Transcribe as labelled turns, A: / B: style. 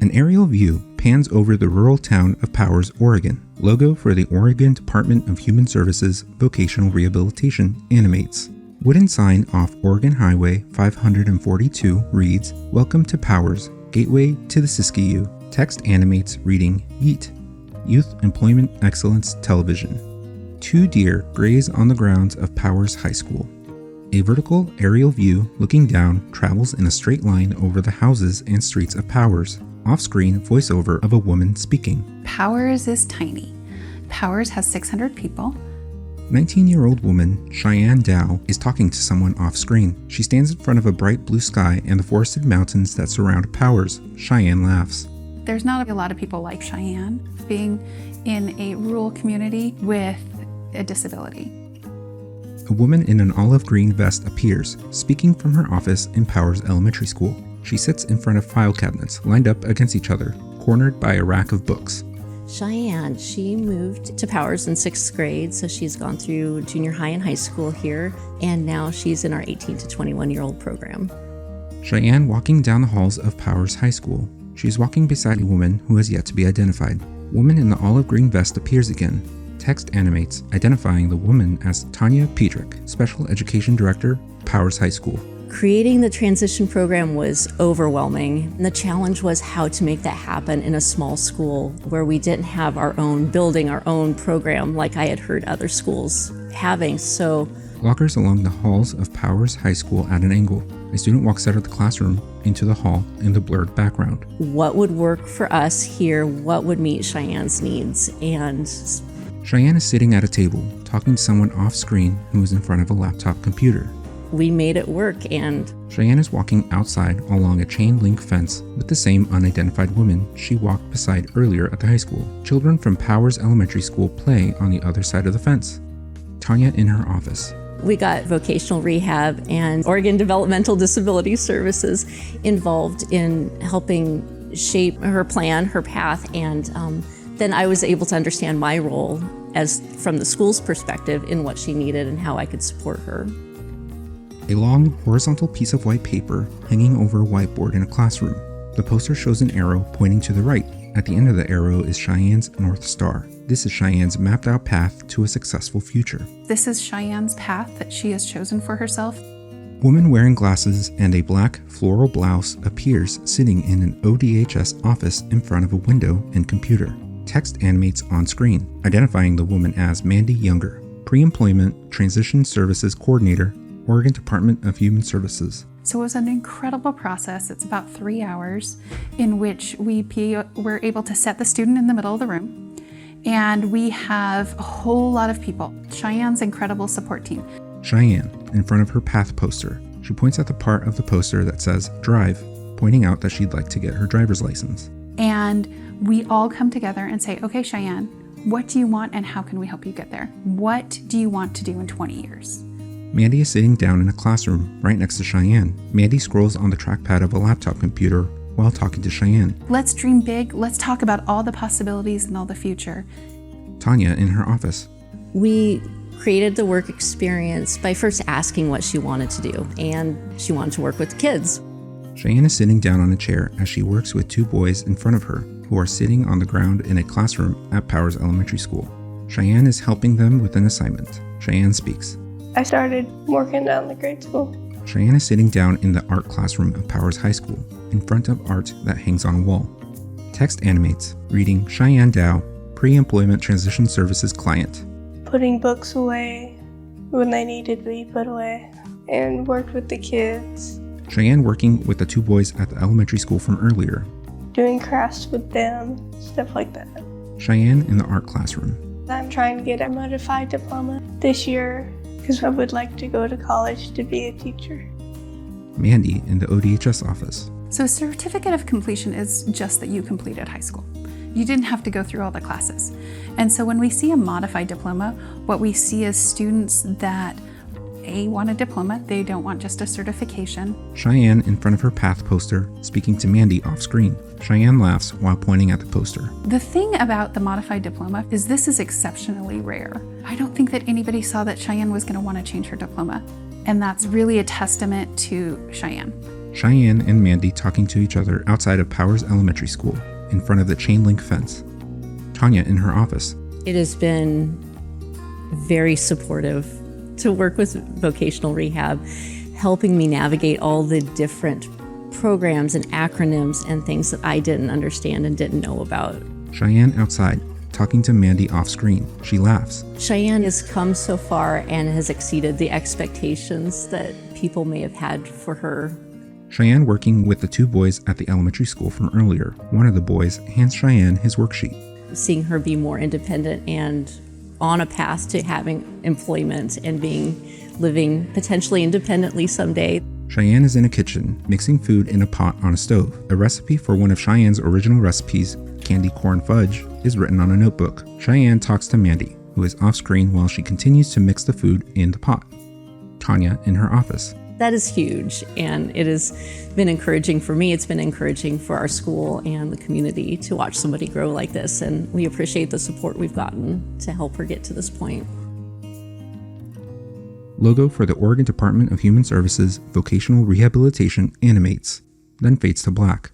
A: An aerial view pans over the rural town of Powers, Oregon. Logo for the Oregon Department of Human Services Vocational Rehabilitation animates. Wooden sign off Oregon Highway 542 reads, "Welcome to Powers, Gateway to the Siskiyou." Text animates reading, "Yeet." Youth Employment Excellence Television. Two deer graze on the grounds of Powers High School. A vertical aerial view looking down travels in a straight line over the houses and streets of Powers. Off-screen voiceover of a woman speaking.
B: Powers is tiny. Powers has 600 people.
A: 19-year-old woman Cheyenne Dow is talking to someone off-screen. She stands in front of a bright blue sky and the forested mountains that surround Powers. Cheyenne laughs.
B: There's not a lot of people like Cheyenne being in a rural community with a disability.
A: A woman in an olive green vest appears, speaking from her office in Powers Elementary School. She sits in front of file cabinets lined up against each other, cornered by a rack of books.
C: Cheyenne, she moved to Powers in 6th grade, so she's gone through junior high and high school here, and now she's in our 18 to 21-year-old program.
A: Cheyenne walking down the halls of Powers High School. She is walking beside a woman who has yet to be identified. Woman in the olive green vest appears again. Text animates, identifying the woman as Tanya Pedrick, Special Education Director, Powers High School.
C: Creating the transition program was overwhelming. And the challenge was how to make that happen in a small school where we didn't have our own building, our own program like I had heard other schools having. So
A: Walkers along the halls of Powers High School at an angle. A student walks out of the classroom into the hall in the blurred background.
C: What would work for us here? What would meet Cheyenne's needs? And
A: Cheyenne is sitting at a table, talking to someone off-screen who is in front of a laptop computer.
C: we made it work. And
A: Cheyenne is walking outside along a chain-link fence with the same unidentified woman she walked beside earlier at the high school. Children from Powers Elementary School play on the other side of the fence. Tanya in her office.
C: we got vocational rehab and Oregon Developmental Disability Services involved in helping shape her plan, her path, and then I was able to understand my role as from the school's perspective in what she needed and how I could support her.
A: A long, horizontal piece of white paper hanging over a whiteboard in a classroom. The poster shows an arrow pointing to the right. At the end of the arrow is Cheyenne's North Star. This is Cheyenne's mapped out path to a successful future.
B: This is Cheyenne's path that she has chosen for herself.
A: Woman wearing glasses and a black floral blouse appears sitting in an ODHS office in front of a window and computer. Text animates on screen, identifying the woman as Mandy Younger, Pre-Employment Transition Services Coordinator, Oregon Department of Human Services.
B: So it was an incredible process. It's about 3 hours in which we're able to set the student in the middle of the room. And we have a whole lot of people. Cheyenne's incredible support team.
A: Cheyenne, in front of her path poster. She points at the part of the poster that says drive, pointing out that she'd like to get her driver's license.
B: And we all come together and say, okay, Cheyenne, what do you want and how can we help you get there? What do you want to do in 20 years?
A: Mandy is sitting down in a classroom right next to Cheyenne. Mandy scrolls on the trackpad of a laptop computer while talking to Cheyenne.
B: Let's dream big. Let's talk about all the possibilities and all the future.
A: Tanya in her office.
C: We created the work experience by first asking what she wanted to do, and she wanted to work with kids.
A: Cheyenne is sitting down on a chair as she works with two boys in front of her who are sitting on the ground in a classroom at Powers Elementary School. Cheyenne is helping them with an assignment. Cheyenne speaks.
D: I started working down the grade school.
A: Cheyenne is sitting down in the art classroom of Powers High School, in front of art that hangs on a wall. Text animates, reading Cheyenne Dow, Pre-Employment Transition Services Client.
D: Putting books away when they needed to be put away, and worked with the kids.
A: Cheyenne working with the two boys at the elementary school from earlier.
D: Doing crafts with them, stuff like that.
A: Cheyenne in the art classroom.
D: I'm trying to get a modified diploma this year because I would like to go to college to be a teacher.
A: Mandy in the ODHS office.
B: So a certificate of completion is just that you completed high school. You didn't have to go through all the classes. And so when we see a modified diploma, what we see is students that want a diploma, they don't want just a certification.
A: Cheyenne in front of her path poster, speaking to Mandy off screen. Cheyenne laughs while pointing at the poster.
B: The thing about the modified diploma is this is exceptionally rare. I don't think that anybody saw that Cheyenne was going to want to change her diploma. And that's really a testament to Cheyenne.
A: Cheyenne and Mandy talking to each other outside of Powers Elementary School, in front of the chain link fence. Tanya in her office.
C: It has been very supportive to work with vocational rehab, helping me navigate all the different programs and acronyms and things that I didn't understand and didn't know about.
A: Cheyenne outside, talking to Mandy off screen. She laughs.
C: Cheyenne has come so far and has exceeded the expectations that people may have had for her.
A: Cheyenne working with the two boys at the elementary school from earlier. One of the boys hands Cheyenne his worksheet.
C: Seeing her be more independent and on a path to having employment and living potentially independently someday.
A: Cheyenne is in a kitchen, mixing food in a pot on a stove. A recipe for one of Cheyenne's original recipes, candy corn fudge, is written on a notebook. Cheyenne talks to Mandy, who is off screen while she continues to mix the food in the pot. Tanya in her office.
C: That is huge, and it has been encouraging for me. It's been encouraging for our school and the community to watch somebody grow like this, and we appreciate the support we've gotten to help her get to this point.
A: Logo for the Oregon Department of Human Services Vocational Rehabilitation animates, then fades to black.